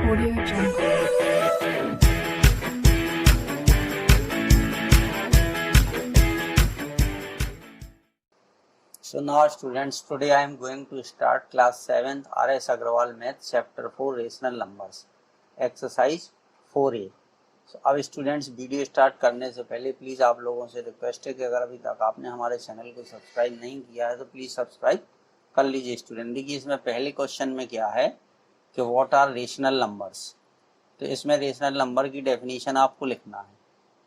Audio Jungle. So now students, today I am going to start class 7th R.S. Agrawal Math chapter 4 rational numbers exercise 4A. So अब students video start करने से पहले please आप लोगों से request है कि अगर अभी तक आपने हमारे चैनल को सब्सक्राइब नहीं किया है तो प्लीज़ सब्सक्राइब कर लीजिए स्टूडेंट। देखिए इसमें पहले क्वेश्चन में क्या है कि व्हाट आर रेशनल नंबर्स। तो इसमें रेशनल नंबर की डेफिनेशन आपको लिखना है।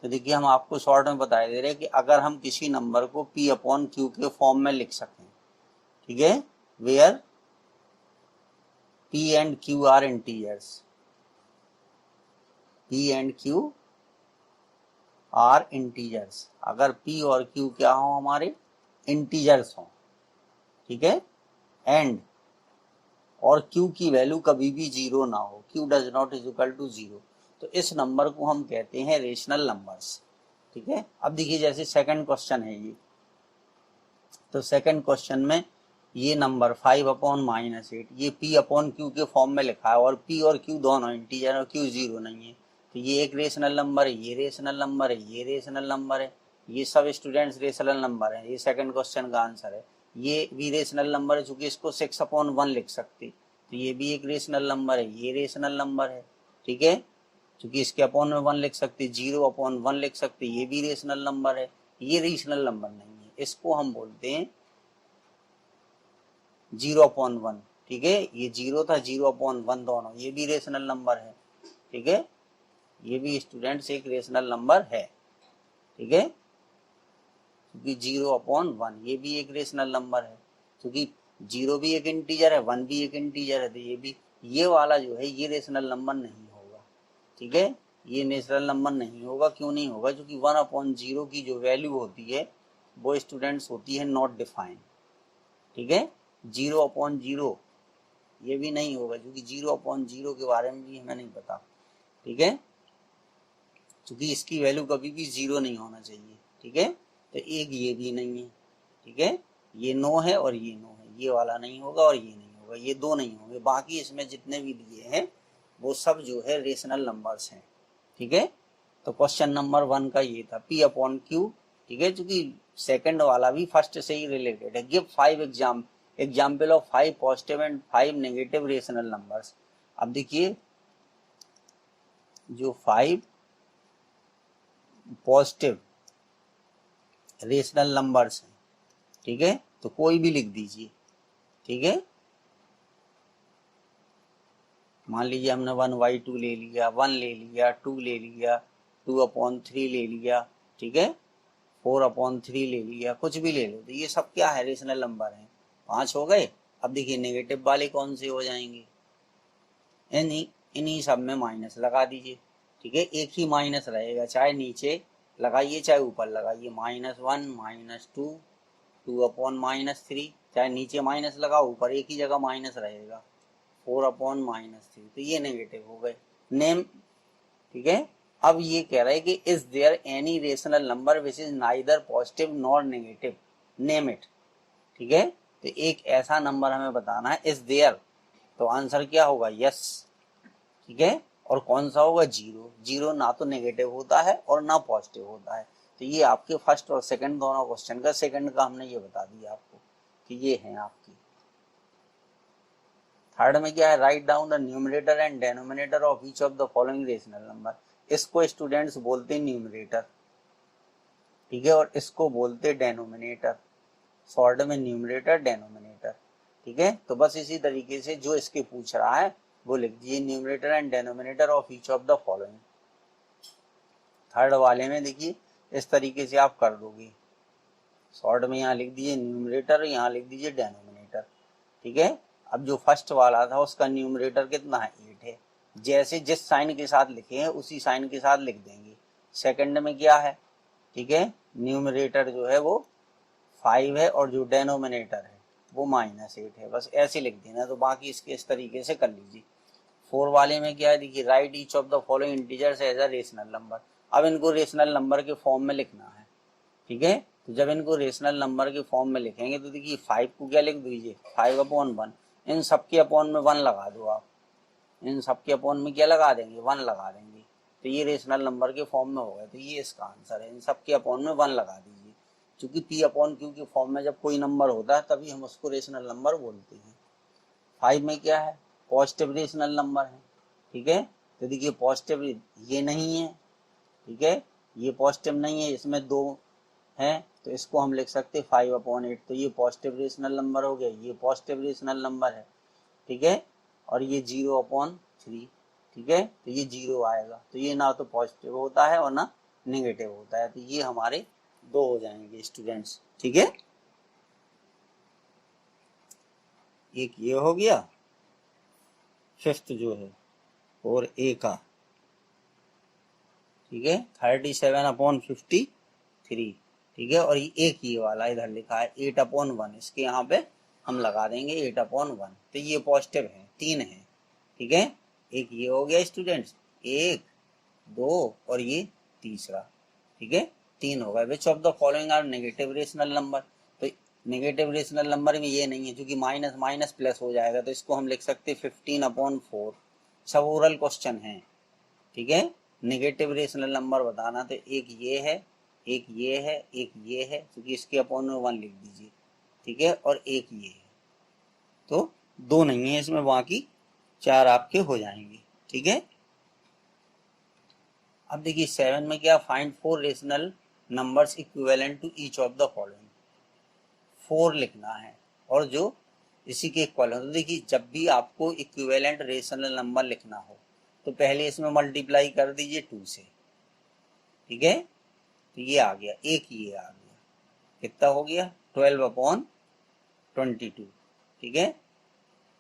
तो देखिए हम आपको शॉर्ट में बता दे रहे हैं कि अगर हम किसी नंबर को P अपॉन Q के फॉर्म में लिख सकें, ठीक है, where P and Q are integers, P and Q are integers, अगर P और Q क्या हो हमारे इंटीजर्स हो, ठीक है, एंड और Q की वैल्यू कभी भी जीरो ना हो, Q does not is equal to zero, तो इस नंबर को हम कहते हैं रेशनल नंबर्स, ठीक है। अब देखिए जैसे सेकंड क्वेश्चन है ये, तो सेकंड क्वेश्चन में ये नंबर 5 अपॉन -8 ये P अपॉन Q के फॉर्म में लिखा है और P और Q दोनों इंटीजर और Q जीरो नहीं है, तो ये एक रेशनल नंबर है, ये रेशनल नंबर है, ये रेशनल नंबर है, ये सब स्टूडेंट्स रेशनल नंबर है। ये सेकंड क्वेश्चन का आंसर है। ये भी रेशनल नंबर है चूंकि इसको 6 अपॉन 1 लिख सकते, तो ये भी एक रेशनल नंबर है, ये रेशनल नंबर है, ठीक है, क्योंकि इसके अपॉन में 1 लिख सकते, 0 अपॉन 1 लिख सकते, ये भी रेशनल नंबर है, ये रेशनल नंबर नहीं है, इसको हम बोलते हैं 0 अपॉन 1, ठीक है, ये 0 था, 0 अपॉन 1 दोनों, ये भी रेशनल नंबर है, ठीक है, ये भी स्टूडेंट्स एक रेशनल नंबर है, ठीक है, क्योंकि 0 अपॉन 1 ये भी एक रेशनल नंबर है, क्योंकि 0 भी एक इंटीजर है, 1 भी एक इंटीजर है, तो ये भी, ये वाला जो है ये रेशनल नंबर नहीं होगा, ठीक है, ये नेचुरल नंबर नहीं होगा। क्यों नहीं होगा? क्योंकि 1 अपॉन 0 की जो वैल्यू होती है वो स्टूडेंट्स होती है नॉट डिफाइंड, ठीक है, 0 अपॉन 0 ये भी नहीं होगा क्योंकि 0 अपॉन 0 के बारे में भी हमें नहीं पता, ठीक है, क्योंकि इसकी वैल्यू कभी भी 0 नहीं होना चाहिए, ठीक है, तो एक ये भी नहीं है, ठीक है, ये 9 है और ये 9 है, ये वाला नहीं होगा और ये नहीं होगा, ये दो नहीं होंगे, बाकी इसमें जितने भी दिए हैं वो सब जो है रेशनल नंबर्स हैं, ठीक है। तो क्वेश्चन नंबर 1 का ये था P अपॉन Q, ठीक है, क्योंकि सेकंड वाला भी फर्स्ट से ही रिलेटेड है। Give 5 example of 5 positive and 5 negative rational numbers. अब देखिए जो 5 पॉजिटिव रेशनल नंबर्स हैं, ठीक है, तो कोई भी लिख दीजिए, ठीक है, मान लीजिए हमने 1/2 ले लिया, 1 ले लिया, 2 ले लिया, 2 अपॉन 3 ले लिया, ठीक है, 4 अपॉन 3 ले लिया, कुछ भी ले लो, तो ये सब क्या है रेशनल नंबर है। 5 हो गए। अब देखिए नेगेटिव वाले कौन से हो जाएंगे, इन्हीं सब में माइनस लगा दीजिए, ठीक है, एक ही माइनस रहेगा, चाहे नीचे लगाइए चाहे ऊपर लगाइए, -1 -2 2 अपॉन -3, चाहे नीचे माइनस लगाओ ऊपर एक ही जगह माइनस रहेगा, 4 अपॉन -3, तो ये नेगेटिव हो गए। नेम, ठीक है, अब ये कह रहा है कि is there any rational number which is neither positive nor negative, name it, ठीक है, तो एक ऐसा नंबर हमें बताना है, इज देयर, तो आंसर क्या होगा, यस, ठीक है, और कौन सा होगा, 0, 0 ना तो नेगेटिव होता है और ना पॉजिटिव होता है, तो ये आपके फर्स्ट और सेकंड दोनों क्वेश्चन का सेकंड का हमने ये बता दिया आपको कि ये है आपकी। थर्ड में क्या है, write down the numerator and denominator of each of the following rational number. इसको स्टूडेंट्स बोलते हैं न्यूमरेटर, ठीक है, और इसको बोलते हैं डेनोमिनेटर, शॉर्ट में न्यूमरेटर डेनोमिनेटर, ठीक है, तो बस इसी तरीके से जो इसके पूछ रहा है वो लिख दीजिए, numerator and denominator of each of the following. Third वाले में देखिए इस तरीके से आप कर दोगे, शॉर्ट में यहाँ लिख दीजिए न्यूमरेटर, यहाँ लिख दीजिए डेनोमिनेटर, ठीक है। अब जो फर्स्ट वाला था उसका न्यूमरेटर कितना है, 8 है, जैसे जिस साइन के साथ लिखे हैं उसी साइन के साथ लिख देंगे। सेकंड में क्या है, ठीक है, न्यूमरेटर जो है वो 5 है और जो डेनोमिनेटर है वो -8 है, बस ऐसे लिख देना, तो बाकी इसके इस तरीके से कर लीजिए। 4 वाले में क्या है, देखिए write each of the following integers as a rational number. अब इनको रेशनल नंबर के फॉर्म में लिखना है, ठीक है, तो जब इनको रेशनल नंबर के फॉर्म में लिखेंगे तो देखिए 5 को क्या लिख दीजिए, 5 अपॉन 1, इन सबके अपॉन में 1 लगा दो आप, इन सब के अपॉन में क्या लगा देंगे, 1 लगा देंगे, तो ये रेशनल नंबर के फॉर्म में हो गए। तो ये इसका आंसर है, इन सब के अपॉन में 1 लगा दीजिए, क्योंकि पी अपॉन क्यू के फॉर्म में जब कोई नंबर होता है तभी हम उसको रेशनल नंबर बोलते हैं। 5 में क्या है, पॉजिटिव रेशनल नंबर है, ठीक है। तो देखिए पॉजिटिव ये नहीं है, ठीक है, ये पॉजिटिव नहीं है, इसमें 2 है, तो इसको हम लिख सकते हैं 5/8। तो ये पॉजिटिव रेशनल नंबर हो गया, ये पॉजिटिव रेशनल नंबर है, ठीक है। और ये 0/3, ठीक है, तो ये 0 आएगा। तो ये ना तो पॉजिटिव होता है और ना नेगेटिव होता है, तो ये हमारे 2 हो जाएंगे स्टूडेंट्स, ठीक है। एक ये हो गया, फिफ्थ जो है, और ए का, ठीक है, 37/53, ठीक है। और एक ये वाला इधर लिखा है 8/1, इसके यहाँ पे हम लगा देंगे 8/1। तो ये पॉजिटिव है, 3 है, ठीक है। एक ये हो गया स्टूडेंट्स, 1 2 और ये तीसरा, ठीक है, 3 हो गए। Which of the following are negative rational number. तो नेगेटिव रेशनल नंबर में ये नहीं है, क्योंकि माइनस माइनस प्लस हो जाएगा, तो इसको हम लिख सकते 15/4। सब ओरल क्वेश्चन है, ठीक है। नेगेटिव रेशनल नंबर बताना, तो एक ये है, एक ये है, एक ये है, क्योंकि इसके अपॉन में 1 लिख दीजिए, ठीक है। और एक ये है, तो 2 नहीं है इसमें, बाकी 4 आपके हो जाएंगे, ठीक है। अब देखिए 7 में क्या, find 4 rational numbers equivalent to each of the following. 4 लिखना है और जो इसी के इक्वल हो। तो देखिए जब भी आपको इक्विवेलेंट रेशनल नंबर लिखना हो तो पहले इसमें मल्टीप्लाई कर दीजिए 2 से, ठीक है। तो ये आ गया, एक ये आ गया, कितना हो गया, 12/22, ठीक है।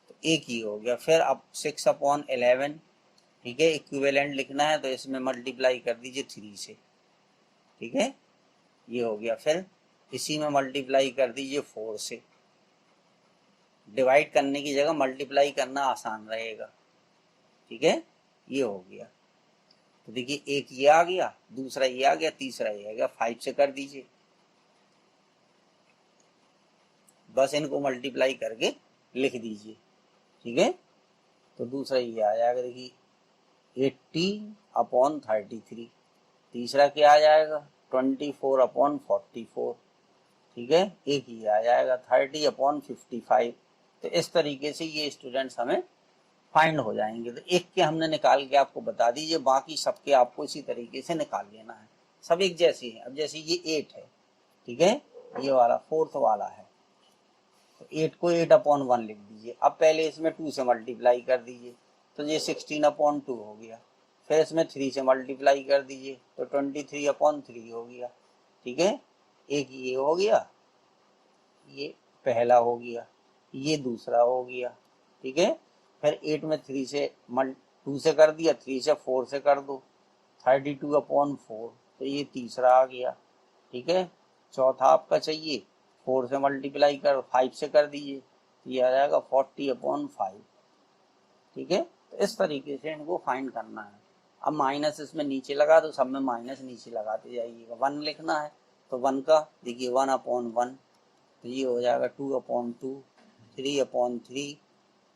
तो एक ये हो गया। फिर अब 6/11, ठीक है, इक्विवेलेंट लिखना है तो इसमें मल्टीप्लाई कर दीजिए 3 से, ठीक है, ये हो गया। फिर इसी में मल्टीप्लाई कर दीजिए 4 से। डिवाइड करने की जगह मल्टीप्लाई करना आसान रहेगा, ठीक है, ये हो गया। तो देखिए एक ये आ गया, दूसरा ये आ गया, तीसरा ये आ गया, 5 से कर दीजिए, बस इनको मल्टीप्लाई करके लिख दीजिए, ठीक है। तो दूसरा ये आ जाएगा, देखिए 80/33। तीसरा क्या आ जाएगा, 24/44, ठीक है। एक ही आ जाएगा 30/55। तो इस तरीके से ये स्टूडेंट्स हमें फाइंड हो जाएंगे। तो एक के हमने निकाल के आपको बता दीजिए, बाकी सबके आपको इसी तरीके से निकाल लेना है, सब एक जैसी है। अब जैसे ये 8 है, ठीक है, ये वाला 4th वाला है, तो 8 को 8/1 लिख दीजिए। अब पहले इसमें 2 से मल्टीप्लाई कर दीजिए, तो ये 16/2 हो गया। फिर इसमें 3 से मल्टीप्लाई कर दीजिए तो 23/3 हो गया, ठीक है। एक ये हो गया, ये पहला हो गया, ये दूसरा हो गया, ठीक है। फिर 8 में 3 से 2 से कर दिया, 3 से 4 से कर दो, 32/4, तो ये तीसरा आ गया, ठीक है। चौथा आपका चाहिए, 4 से मल्टीप्लाई कर 5 से कर दीजिए, ये आ जाएगा 40/5, ठीक है। तो इस तरीके से इनको फाइंड करना है। अब माइनस इसमें नीचे लगा, तो सब में माइनस नीचे लगाते जाइएगा। 1 लिखना है तो 1 का देखिए 1/1, तो ये हो जाएगा 2/2, 3/3,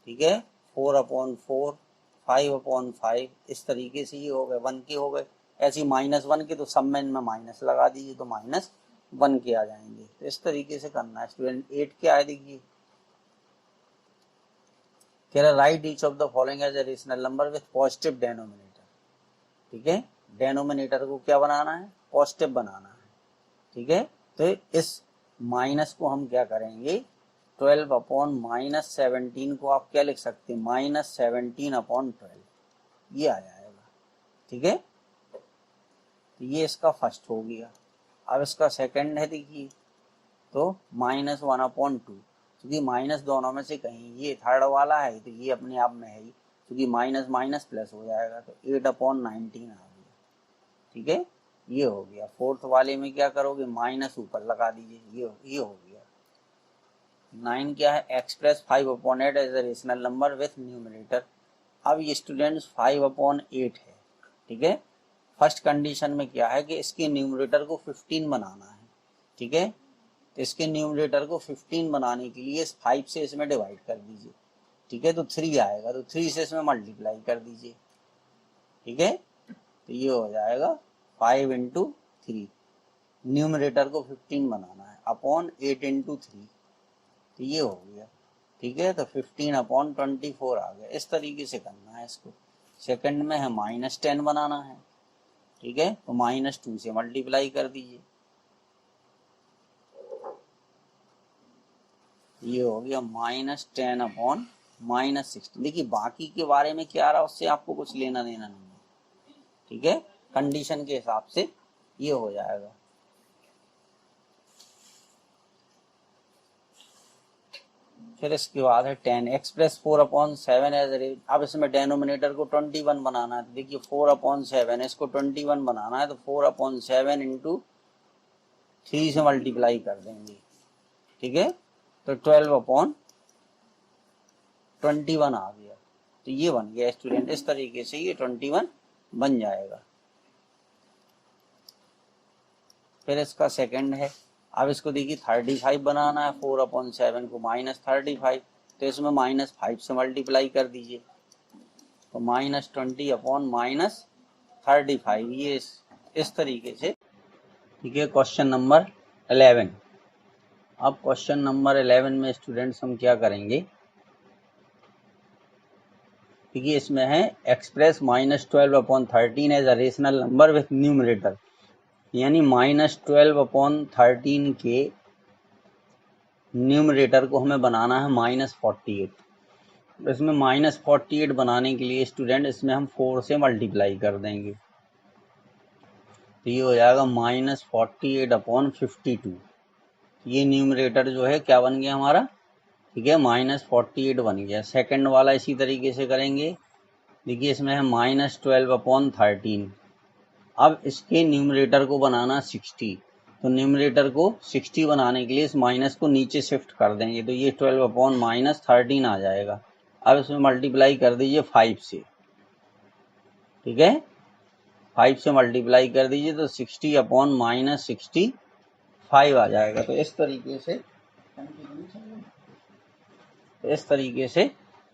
ठीक है, 4/4, 5/5। इस तरीके से ये हो गए, 1 के हो गए। ऐसे -1 के तो सब में इनमें माइनस लगा दीजिए, तो -1 के आ जाएंगे। तो इस तरीके से करना है स्टूडेंट। 8 क्या है, देखिए कह रहा write each of the following as a rational number with positive denominator, ठीक है। डेनोमिनेटर को क्या बनाना है, पॉजिटिव बनाना है, ठीक है। तो इस माइनस को हम क्या करेंगे, 12/-17 को आप क्या लिख सकते हैं, -17/12, ये आ जाएगा, ठीक है। तो ये इसका फर्स्ट हो गया। अब इसका सेकंड है, देखिए तो -1/2, क्योंकि माइनस दोनों में से कहीं, ये थर्ड वाला है तो ये अपने आप में है ही, क्योंकि माइनस माइनस प्लस हो जाएगा, तो 8/19 आ गया, ठीक है, ये हो गया। 4th वाले में क्या करोगे, माइनस ऊपर लगा दीजिए, ये हो गया। 9 क्या है, express 5/8 as a rational number with numerator. अब ये स्टूडेंट्स 5/8 है, ठीक है। फर्स्ट कंडीशन में क्या है कि इसके न्यूमरेटर को 15 बनाना है, ठीक है। तो इसके न्यूमरेटर को 15 बनाने के लिए 5 से इसमें डिवाइड कर दीजिए, ठीक है, तो 3 आएगा, तो 3 से इसमें मल्टीप्लाई कर दीजिए, ठीक है, तो ये हो जाएगा 5 इंटू 3, न्यूमरेटर को 15 बनाना है, अपॉन 8 इंटू 3, तो ये हो गया, ठीक है, तो 15 अपॉन 24 आ गया। इस तरीके से करना है इसको। सेकंड में है -10 बनाना है, ठीक है, तो -2 से मल्टीप्लाई कर दीजिए, ये हो गया -10 अपॉन -16। देखिए बाकी के बारे में क्या रहा उससे आपको कुछ लेना देना नहीं है, ठीक है, कंडीशन के हिसाब से ये हो जाएगा। फिर इसके बाद है 10 एक्सप्रेस 4/7 एज रेट। अब इसमें डेनोमिनेटर को 21 बनाना है, तो देखिए 4/7 इसको 21 बनाना है, तो 4/7 इंटू 3 से मल्टीप्लाई कर देंगे, ठीक है, तो 12/21 आ गया, तो ये बन गया स्टूडेंट। इस तरीके से ये 21 बन जाएगा। फिर इसका सेकंड है, अब इसको देखिए 35 बनाना है, 4/7 को -35, तो इसमें -5 से मल्टीप्लाई कर दीजिए, तो -20 अपॉन -35, ये इस तरीके से, ठीक है। Question number 11। अब क्वेश्चन नंबर 11 में स्टूडेंट्स हम क्या करेंगे, देखिए इसमें है express -12/13 as a rational number with numerator, यानी -12/13 के न्यूमरेटर को हमें बनाना है -48। इसमें -48 बनाने के लिए स्टूडेंट इसमें हम 4 से मल्टीप्लाई कर देंगे, तो ये हो जाएगा -48/52। ये न्यूमरेटर जो है क्या बन गया हमारा, ठीक है, -48 बन गया। सेकंड वाला इसी तरीके से करेंगे, देखिए इसमें है -12/13। अब इसके न्यूमरेटर को बनाना 60, तो न्यूमरेटर को 60 बनाने के लिए इस माइनस को नीचे शिफ्ट कर देंगे, तो ये 12/-13 आ जाएगा। अब इसमें मल्टीप्लाई कर दीजिए 5 से, ठीक है, 5 से मल्टीप्लाई कर दीजिए, तो 60/-65 आ जाएगा। तो इस तरीके से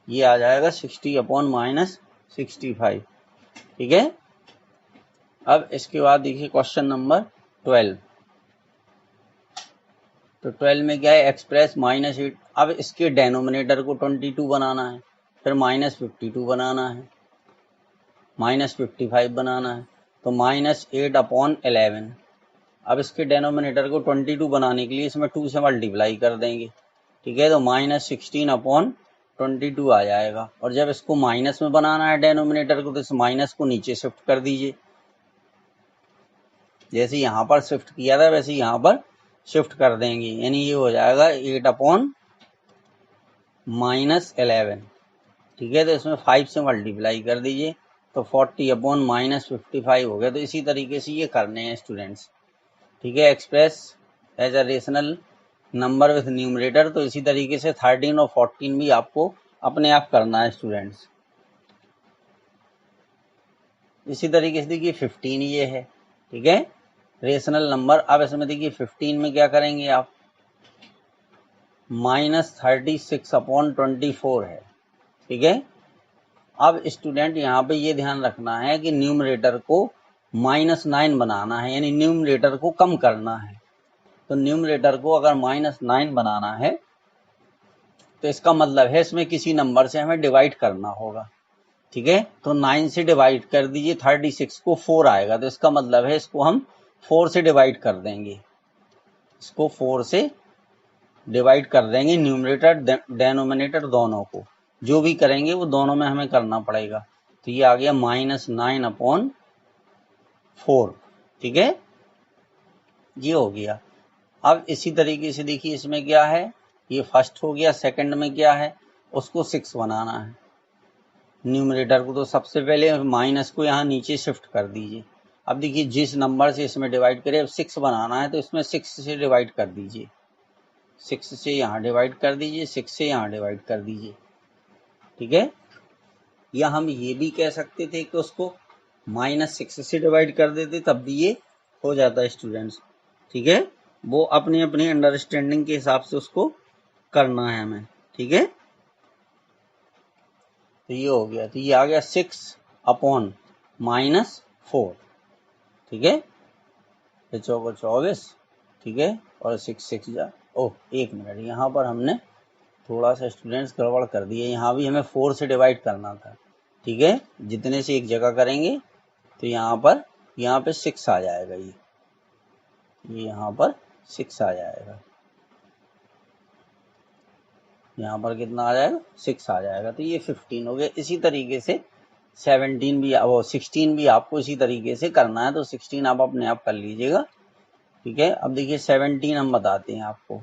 ये आ जाएगा 60/-65, ठीक है। अब इसके बाद देखिए क्वेश्चन नंबर 12। तो 12 में क्या है, एक्सप्रेस -8। अब इसके डेनोमिनेटर को 22 बनाना है, फिर -52 बनाना है, -55 बनाना है, तो -8/11। अब इसके डेनोमिनेटर को 22 बनाने के लिए इसमें 2 से मल्टीप्लाई कर देंगे, ठीक है, तो -16/22 आ जाएगा। और जब इसको माइनस में बनाना है डेनोमिनेटर को, तो इस माइनस को नीचे शिफ्ट कर दीजिए, जैसे यहाँ पर शिफ्ट किया था वैसे यहाँ पर शिफ्ट कर देंगे, यानी ये हो जाएगा 8/-11, ठीक है, तो इसमें 5 से मल्टीप्लाई कर दीजिए, तो 40/-55 हो गया। तो इसी तरीके से ये करने हैं स्टूडेंट्स, ठीक है, express as a rational number with numerator. तो इसी तरीके से 13 और 14 भी आपको अपने आप करना है स्टूडेंट्स। इसी तरीके से देखिए 15 ये है, ठीक है, रेशनल नंबर। अब इसमें देखिए 15 में क्या करेंगे आप, -36/24 है, ठीक है। अब स्टूडेंट यहाँ पे ये ध्यान रखना है कि न्यूमरेटर को -9 बनाना है, यानी न्यूमरेटर को कम करना है। तो न्यूमरेटर को अगर -9 बनाना है तो इसका मतलब है इसमें किसी नंबर से हमें डिवाइड करना होगा, ठीक है। तो 9 से डिवाइड कर दीजिए, 36 को 4 आएगा, तो इसका मतलब है इसको हम 4 से डिवाइड कर देंगे, इसको 4 से डिवाइड कर देंगे, न्यूमरेटर डेनोमिनेटर दोनों को, जो भी करेंगे वो दोनों में हमें करना पड़ेगा। तो ये आ गया -9/4, ठीक है, ये हो गया। अब इसी तरीके से देखिए इसमें क्या है, ये फर्स्ट हो गया। सेकंड में क्या है, उसको 6 बनाना है, न्यूमरेटर को, तो सबसे पहले माइनस को यहाँ नीचे शिफ्ट कर दीजिए। अब देखिए जिस नंबर से इसमें डिवाइड करें, अब 6 बनाना है तो इसमें 6 से डिवाइड कर दीजिए, 6 से यहाँ डिवाइड कर दीजिए, 6 से यहाँ डिवाइड कर दीजिए, ठीक है। या हम ये भी कह सकते थे कि उसको -6 से डिवाइड कर देते, तब भी ये हो जाता है स्टूडेंट्स, ठीक है। वो अपनी अपनी अंडरस्टैंडिंग के हिसाब से उसको करना है हमें, ठीक है। तो ये हो गया, तो ये आ गया 6/-4, ठीक है, 24, ठीक है, और 6 जा, ओह 1 मिनट, यहाँ पर हमने थोड़ा सा स्टूडेंट्स गड़बड़ कर दिए, यहाँ भी हमें 4 से डिवाइड करना था, ठीक है, जितने से एक जगह करेंगे तो यहाँ पे 6 आ जाएगा, ये यहाँ पर 6 आ जाएगा, यहाँ पर कितना आ जाएगा, 6 आ जाएगा, तो ये 15 हो गया। इसी तरीके से 17 भी, वो 16 भी आपको इसी तरीके से करना है, तो 16 आप अपने आप कर लीजिएगा, ठीक है। अब देखिए 17 हम बताते हैं आपको,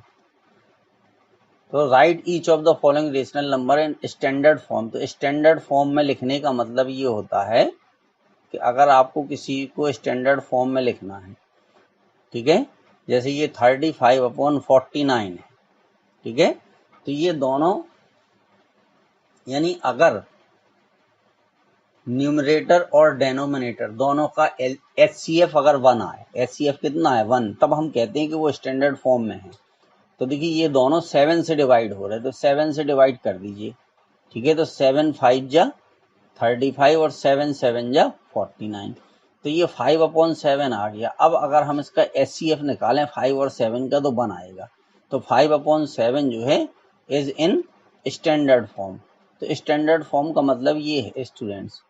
तो right each of the following rational number in standard form. तो स्टैंडर्ड फॉर्म में लिखने का मतलब ये होता है कि अगर आपको किसी को स्टैंडर्ड फॉर्म में लिखना है, ठीक है, जैसे ये 35/49 है, ठीक है, तो ये दोनों, यानी अगर न्यूमरेटर और डेनोमिनेटर दोनों का HCF अगर 1 आए, HCF कितना है 1, तब हम कहते हैं कि वो स्टैंडर्ड फॉर्म में है। तो देखिए ये दोनों 7 से डिवाइड हो रहे हैं, तो 7 से डिवाइड कर दीजिए, ठीक है, तो 7 5 जा 35 और 7 7 जा 49, तो ये 5/7 आ गया। अब अगर हम इसका HCF निकालें 5 और 7 का, तो 1 आएगा, तो 5/7 जो है इज इन स्टैंडर्ड फॉर्म। तो स्टैंडर्ड फॉर्म का मतलब ये है स्टूडेंट्स,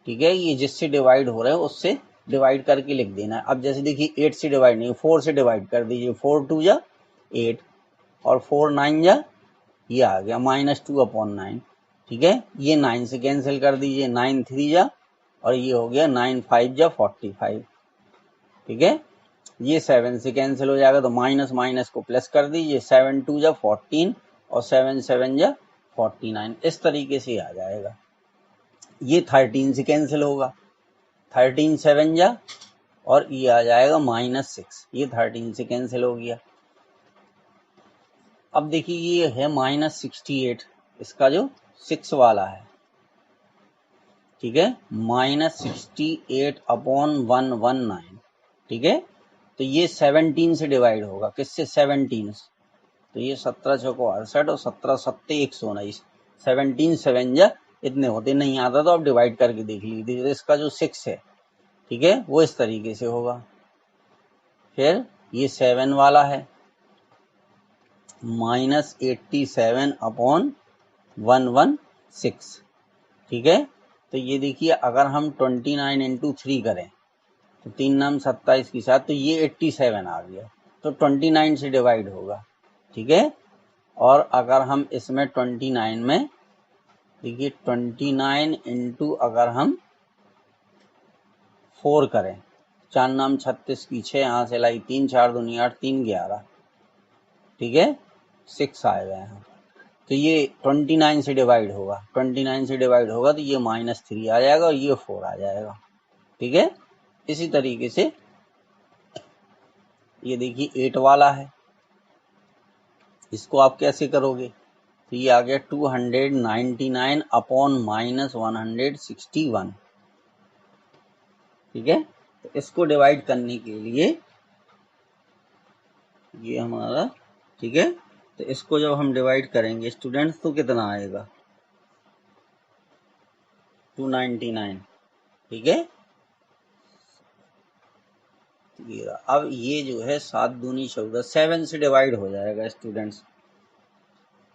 ठीक है, ये जिससे डिवाइड हो रहा है उससे डिवाइड करके लिख देना है। अब जैसे देखिए 8 से डिवाइड नहीं, 4 से डिवाइड कर दीजिए, 4 2 जा 8 और 4 9 जा, ये आ गया -2/9, ठीक है, ये 9 से कैंसिल कर दीजिए, 9 3 जा, और ये हो गया 9 5 जा 45, ठीक है, ये 7 से कैंसिल हो जाएगा, तो माइनस माइनस को प्लस कर दीजिए, 7 2 जा 14 और 7 7 जा 49, इस तरीके से आ जाएगा। ये 13 से कैंसिल होगा, 13 7 जा, और ये आ जाएगा -6, ये 13 से कैंसिल हो गया। अब देखिए ये है -68, इसका जो 6 वाला है, ठीक है, -68/119, ठीक है, तो ये 17 से डिवाइड होगा, किससे 17, तो ये 17 चौको 68 और 17 सत्ते 119, 17 7 जा इतने होते, नहीं आता तो आप डिवाइड करके देख लीजिए, तो इसका जो 6 है, ठीक है, वो इस तरीके से होगा। फिर ये 7 वाला है, -87/116, ठीक है, तो ये देखिए अगर हम 29 × 3 करें, तो 3 नाम 27 के साथ, तो ये 87 आ गया, तो 29 से डिवाइड होगा, ठीक है, और अगर हम इसमें 29 में देखिए 29 × अगर हम 4 करें, 4 नाम 36 की 6 यहाँ से लाई 3 4 दूनी 8 3 11, ठीक है, 6 आएगा यहाँ, तो ये 29 से डिवाइड होगा, 29 से डिवाइड होगा तो ये -3 आ जाएगा और ये 4 आ जाएगा, ठीक है। इसी तरीके से ये देखिए 8 वाला है, इसको आप कैसे करोगे, तो ये आ गया 299/-161, ठीक है, तो इसको डिवाइड करने के लिए ये हमारा, ठीक है, तो इसको जब हम डिवाइड करेंगे स्टूडेंट्स, तो कितना आएगा 299, ठीक है, अब ये जो है 7 दूनी 14, 7 से डिवाइड हो जाएगा स्टूडेंट्स,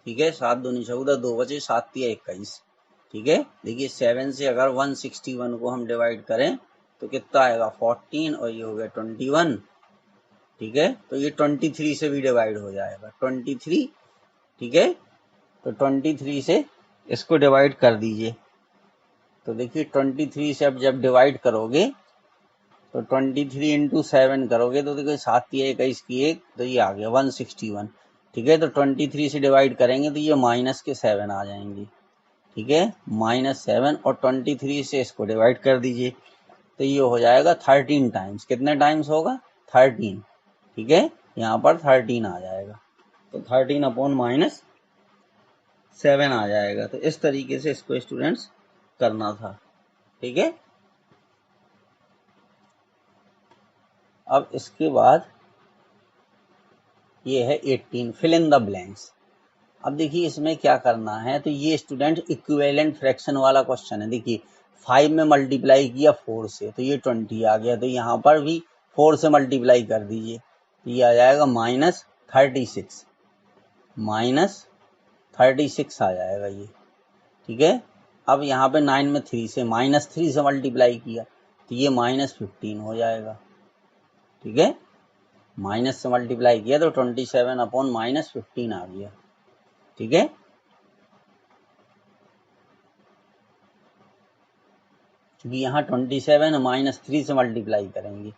ठीक है, 7 दूनी 14, 2 बचे 7 तिया 21, ठीक है, देखिए 7 से अगर 161 को हम डिवाइड करें तो कितना आएगा 14 और ये हो गया 21, ठीक है, तो ये 23 से भी डिवाइड हो जाएगा 23, ठीक है, तो 23 से इसको डिवाइड कर दीजिए, तो देखिए 23 से अब जब डिवाइड करोगे तो 23 × 7 करोगे तो देखो 7 तिया 21 की 1, तो ये आ गया 161, ठीक है, तो 23 से डिवाइड करेंगे तो ये -7 आ जाएंगे, ठीक है, -7 और 23 से इसको डिवाइड कर दीजिए, तो ये हो जाएगा 13 टाइम्स, कितने टाइम्स होगा 13, ठीक है, यहाँ पर 13 आ जाएगा, तो 13/-7 आ जाएगा, तो इस तरीके से इसको स्टूडेंट्स करना था, ठीक है। अब इसके बाद ये है 18, फिल इन द ब्लैंक्स, अब देखिए इसमें क्या करना है, तो ये स्टूडेंट इक्विवेलेंट फ्रैक्शन वाला क्वेश्चन है। देखिए 5 में मल्टीप्लाई किया 4 से तो ये 20 आ गया, तो यहाँ पर भी 4 से मल्टीप्लाई कर दीजिए तो ये आ जाएगा -36, -36 आ जाएगा ये। ठीक है, अब यहाँ पे 9 में 3 से -3 से मल्टीप्लाई किया तो ये -15 हो जाएगा। ठीक है, माइनस से मल्टीप्लाई किया तो 27 अपॉन -15 आ गया। ठीक है, क्योंकि यहाँ 27 -3 से मल्टीप्लाई करेंगे।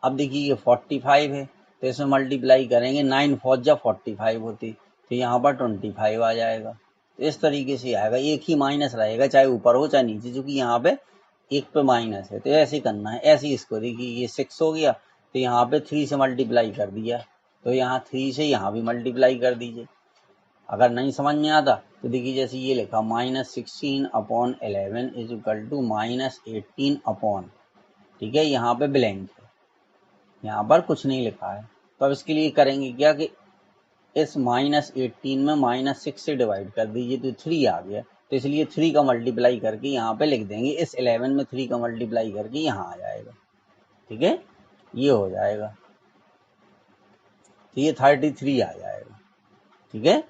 अब देखिए ये 45 है तो इसमें मल्टीप्लाई करेंगे, 9 4 जा 45 होती तो यहाँ पर 25 आ जाएगा। तो इस तरीके से आएगा, एक ही माइनस रहेगा चाहे ऊपर हो चाहे नीचे, क्योंकि यहाँ पे एक पे माइनस है। तो ऐसे करना है, ऐसे ही इसको देखिए ये 6 हो गया तो यहाँ पे 3 से मल्टीप्लाई कर दिया तो यहाँ 3 से यहाँ भी मल्टीप्लाई कर दीजिए। अगर नहीं समझ में आता तो देखिए जैसे ये लिखा -16 upon 11 is equal to -18 upon, ठीक है, यहाँ पे ब्लैंक है, यहाँ पर कुछ नहीं लिखा है। तो अब इसके लिए करेंगे क्या कि इस -18 में -6 से डिवाइड कर दीजिए तो 3 आ गया, तो इसलिए 3 का मल्टीप्लाई करके यहाँ पे लिख देंगे, इस 11 में 3 का मल्टीप्लाई करके यहाँ आ जाएगा। ठीक है, ये हो जाएगा तो ये 33 आ जाएगा। ठीक है,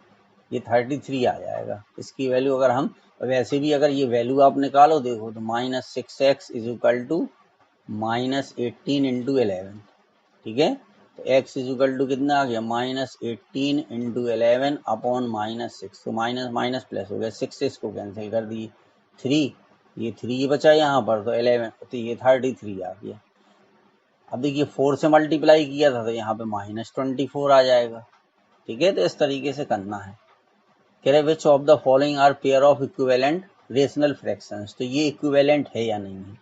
ये 33 आ जाएगा। इसकी वैल्यू अगर हम वैसे भी अगर ये वैल्यू आप निकालो देखो तो -6x is equal to -18 into 11। ठीक है, तो x इज इक्वल टू कितना आ गया -18 इंटू 11 अपॉन -6, तो माइनस माइनस प्लस हो गया, 6 से इसको कैंसिल कर दिए, 3 ये 3 बचा यहाँ पर तो 11, तो ये 33 आ गया। अब देखिए 4 से मल्टीप्लाई किया था तो यहाँ पे -24 आ जाएगा। ठीक है, तो इस तरीके से करना है। कह रहे which of the following are pair of equivalent rational fractions, तो ये इक्विवेलेंट है या नहीं है।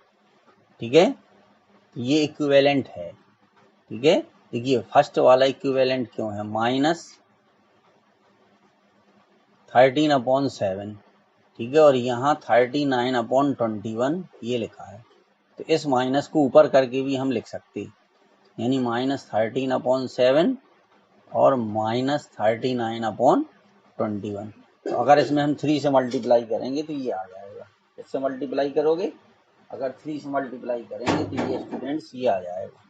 ठीक है, तो ये इक्विवेलेंट है। ठीक है, देखिए फर्स्ट वाला इक्विवेलेंट क्यों है, -13/7, ठीक है, और यहाँ 39/21 ये लिखा है, तो इस माइनस को ऊपर करके भी हम लिख सकते हैं, यानी -13/7 और -39/21। तो अगर इसमें हम 3 से मल्टीप्लाई करेंगे तो ये आ जाएगा, इससे मल्टीप्लाई करोगे अगर 3 से मल्टीप्लाई करेंगे तो ये स्टूडेंट्स ये आ जाएगा,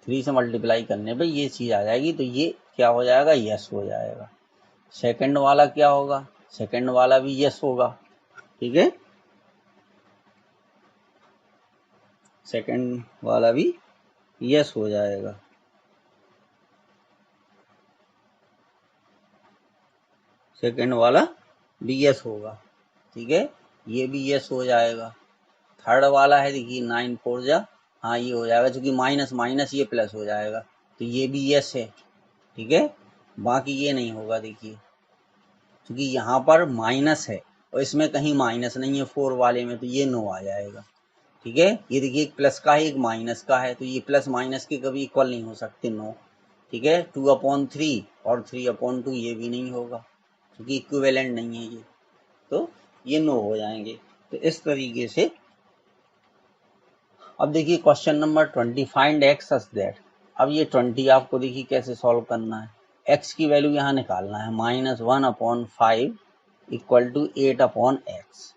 3 से मल्टीप्लाई करने पे ये चीज़ आ जाएगी, तो ये क्या हो जाएगा, यस हो जाएगा। सेकंड वाला क्या होगा, सेकंड वाला भी यस होगा। ठीक है, सेकंड वाला भी यस हो जाएगा। सेकंड वाला भी यस होगा। ठीक है, ये भी यस हो जाएगा। थर्ड वाला है देखिए 9 4 जा, हाँ ये हो जाएगा, क्योंकि माइनस माइनस ये प्लस हो जाएगा, तो ये भी यस है। ठीक है, बाकी ये नहीं होगा देखिए, क्योंकि यहाँ पर माइनस है और इसमें कहीं माइनस नहीं है 4 वाले में, तो ये नो आ जाएगा। ठीक है, ये देखिए एक प्लस का है एक माइनस का है, तो ये प्लस माइनस के कभी इक्वल नहीं हो सकते, नो। ठीक है, 2/3 और 3/2 ये भी नहीं होगा, क्योंकि इक्विवेलेंट नहीं है ये, तो ये नो हो जाएंगे। तो इस तरीके से अब देखिए question number 20, find x such that. अब ये 20 आपको देखिए कैसे सॉल्व करना है, एक्स की वैल्यू यहाँ निकालना है, -1/5 इक्वल टू 8/x,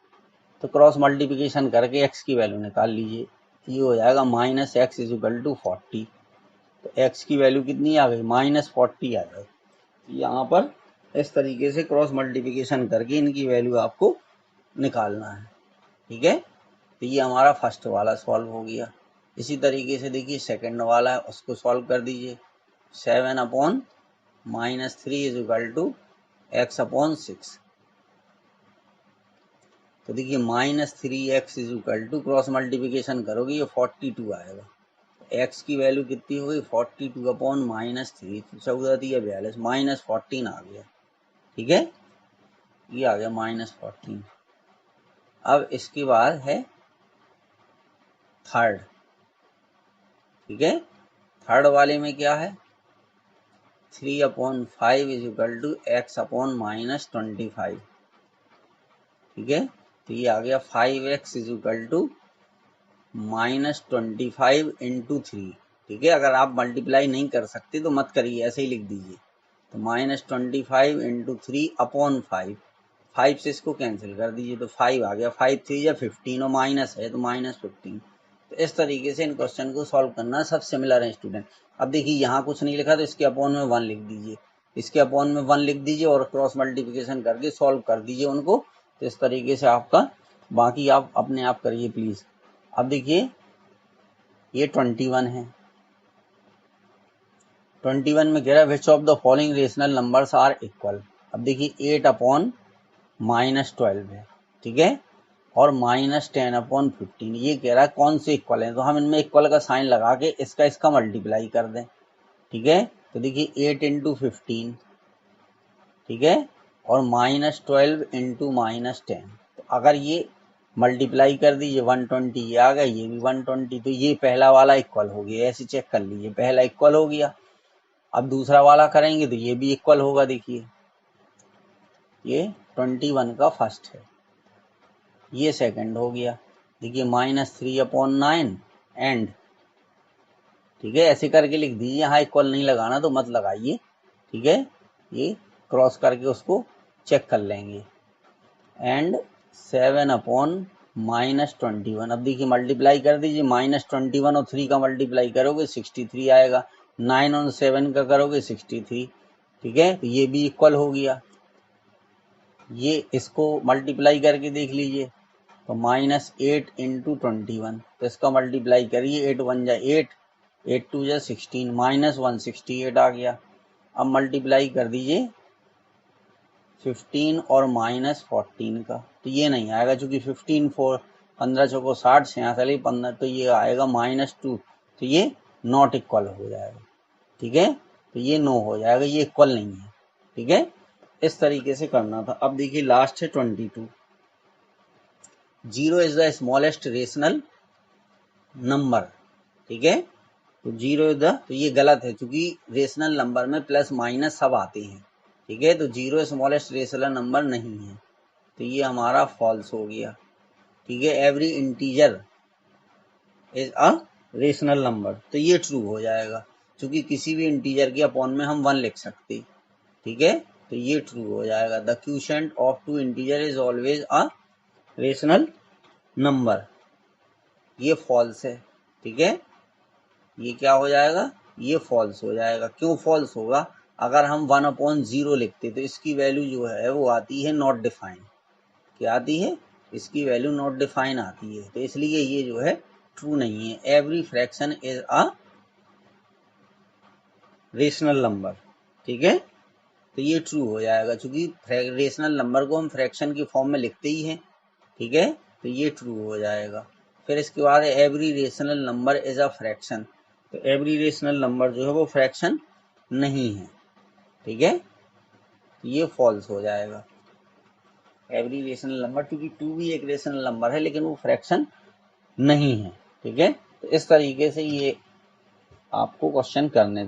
तो क्रॉस मल्टीप्लिकेशन करके एक्स की वैल्यू निकाल लीजिए, ये हो जाएगा -x इज इक्वल टू 40, तो एक्स की वैल्यू कितनी आ गई, -40 आ गई। यहाँ पर इस तरीके से क्रॉस मल्टीप्लिकेशन करके इनकी वैल्यू आपको निकालना है। ठीक है, तो ये हमारा फर्स्ट वाला सॉल्व हो गया। इसी तरीके से देखिए सेकंड वाला है, उसको सॉल्व कर दीजिए, 7/-3 इज इक्वल टू x/6, तो देखिए -3x is equal to cross multiplication करोगे ये 42 आएगा, x की वैल्यू कितनी हो गई 42/-3, 14 दिया 42, -14 आ गया। ठीक है, ये आ गया -14। अब इसके बाद है थर्ड। ठीक है, थर्ड वाले में क्या है, 3/5 इज इक्वल टू x/-25। ठीक है, तो ये आ गया 5x is equal to -25 into 3। ठीक है, अगर आप मल्टीप्लाई नहीं कर सकते तो मत करिए, ऐसे ही लिख दीजिए। तो -25 इंटू 3 अपॉन 5, 5 से इसको कैंसिल कर दीजिए तो 5 आ गया, 5 3 या 15 और माइनस है तो -15। तो इस तरीके से इन क्वेश्चन को सॉल्व करना सब सिमिलर है स्टूडेंट। अब देखिए यहाँ कुछ नहीं लिखा तो इसके अपॉन में 1 लिख दीजिए, इसके अपॉन में 1 लिख दीजिए और क्रॉस मल्टीप्लिकेशन करके सॉल्व कर दीजिए उनको। तो इस तरीके से आपका, बाकी आप अपने आप करिए प्लीज। अब देखिए ये 21 है, 21 में कह रहा है which of the following rational numbers are equal. अब देखिए 8 अपॉन -12 है, ठीक है, और -10 अपॉन 15, ये कह रहा है कौन से इक्वल है। तो हम इनमें इक्वल का साइन लगा के इसका मल्टीप्लाई कर दें, ठीक है। तो देखिए 8 इंटू 15, ठीक है, और -12 इंटू -10। तो अगर ये मल्टीप्लाई कर दीजिए 120, ये आ गया, ये भी 120, तो ये पहला वाला इक्वल हो गया। ऐसे चेक कर लीजिए, पहला इक्वल हो गया। अब दूसरा वाला करेंगे तो ये भी इक्वल होगा। देखिए ये 21 का फर्स्ट है, ये सेकंड हो गया। देखिए -3 अपॉन 9 एंड, ठीक है, ऐसे करके लिख दीजिए। यहाँ इक्वल नहीं लगाना तो मत लगाइए, ठीक है, ये क्रॉस करके उसको चेक कर लेंगे। And 7 upon -21। अब देखिए मल्टीप्लाई कर दीजिए, -21 और 3 का मल्टीप्लाई करोगे 63 आएगा, 9 और 7 का करोगे 63, ठीक है, तो ये भी इक्वल हो गया। ये इसको मल्टीप्लाई करके देख लीजिए तो -8 इंटू 21, तो इसका मल्टीप्लाई करिए, 8 1 जा 8, 8 2 जा 16, -168 आ गया। अब मल्टीप्लाई कर दीजिए 15 और -14 का, तो ये नहीं आएगा क्योंकि 15 4 15 चौको 60, 66 15, तो ये आएगा -2, तो ये नॉट इक्वल हो जाएगा, ठीक है, तो ये नो हो जाएगा, ये इक्वल नहीं है, ठीक है। इस तरीके से करना था। अब देखिए लास्ट है 22, 0 is the smallest rational number, ठीक है, तो 0 इज द, तो ये गलत है क्योंकि रेशनल नंबर में प्लस माइनस सब आते हैं, ठीक है, तो 0 स्मॉलेस्ट रेशनल नंबर नहीं है, तो ये हमारा फॉल्स हो गया, ठीक है। Every integer is a rational number, तो ये ट्रू हो जाएगा क्योंकि किसी भी इंटीजर के अपॉन में हम 1 लिख सकते, ठीक है, तो ये ट्रू हो जाएगा। The quotient of two integer is always a rational number, ये फॉल्स है, ठीक है, ये क्या हो जाएगा, ये फॉल्स हो जाएगा। क्यों फॉल्स होगा, अगर हम 1/0 लिखते तो इसकी वैल्यू जो है वो आती है नॉट डिफाइन, क्या आती है, इसकी वैल्यू नॉट डिफाइन आती है, तो इसलिए ये जो है ट्रू नहीं है। Every fraction is a rational number, ठीक है, तो ये ट्रू हो जाएगा क्योंकि रेशनल नंबर को हम फ्रैक्शन की फॉर्म में लिखते ही हैं, ठीक है, तो ये ट्रू हो जाएगा। फिर इसके बाद every rational number is a fraction, तो एवरी रेशनल नंबर जो है वो फ्रैक्शन नहीं है, ठीक है, तो ये फॉल्स हो जाएगा। एवरी रेशनल नंबर, क्योंकि 2 भी एक रेशनल नंबर है लेकिन वो फ्रैक्शन नहीं है, ठीक है, तो इस तरीके से ये आपको क्वेश्चन करने